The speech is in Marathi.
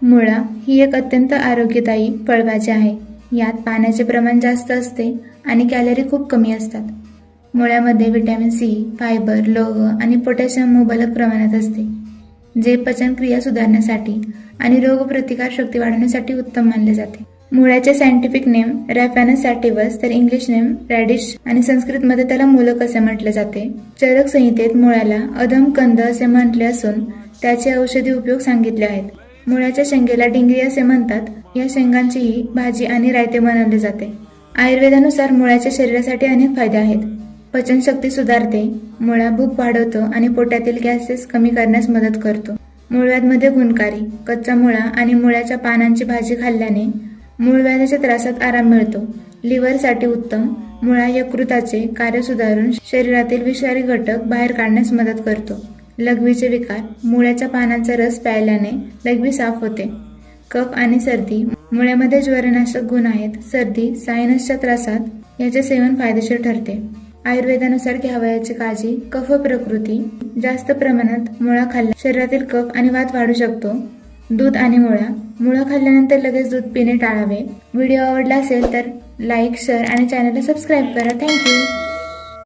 मुळा ही एक अत्यंत आरोग्यदायी फळभाजी आहे. यात पाण्याचे प्रमाण जास्त असते आणि कॅलरी खूप कमी असतात. मुळ्यामध्ये व्हिटॅमिन सी, फायबर, लोह आणि पोटॅशियम मुबलक प्रमाणात असते, जे पचनक्रिया सुधारण्यासाठी आणि रोगप्रतिकार शक्ती वाढवण्यासाठी उत्तम मानले जाते. मुळ्याचे सायंटिफिक नेम रॅफॅनस सॅटिव्हस, तर इंग्लिश नेम रॅडिश आणि संस्कृतमध्ये त्याला मूलक असे म्हटले जाते. चरक संहितेत मुळ्याला अधम कंद असे म्हटले असून त्याचे औषधी उपयोग सांगितले आहेत. मुळ्याच्या शेंगेला डिंगरी असे म्हणतात. या शेंगांचीही भाजी आणि रायते बनवले जाते. आयुर्वेदानुसार मुळ्याच्या शरीरासाठी अनेक फायदे आहेत. पचनशक्ती सुधारते, मुळा भूक वाढवतो आणि पोटातील गॅसेस कमी करण्यास मदत करतो. मूळव्याधमध्ये गुणकारी, कच्चा मुळा आणि मुळ्याच्या पानांची भाजी खाल्ल्याने मूळव्याधाच्या त्रासात आराम मिळतो. लिव्हरसाठी उत्तम, मुळा यकृताचे कार्य सुधारून शरीरातील विषारी घटक बाहेर काढण्यास मदत करतो. लघवीचे विकार, मुळ्याच्या पानांचा रस प्यायल्याने लघवी साफ होते. कफ आणि सर्दी, मुळ्यामध्ये ज्वरनाशक गुण आहेत. सर्दी, सायनसच्या त्रासात याचे सेवन फायदेशीर ठरते. आयुर्वेदानुसार घ्यावयाची काळजी, कफ प्रकृती, जास्त प्रमाणात मुळा खाल्ल्या शरीरातील कफ आणि वात वाढू शकतो. दूध आणि मुळा खाल्ल्यानंतर लगेच दूध पिणे टाळावे. व्हिडिओ आवडला असेल तर लाईक, शेअर आणि चॅनलला सबस्क्राईब करा. थँक्यू.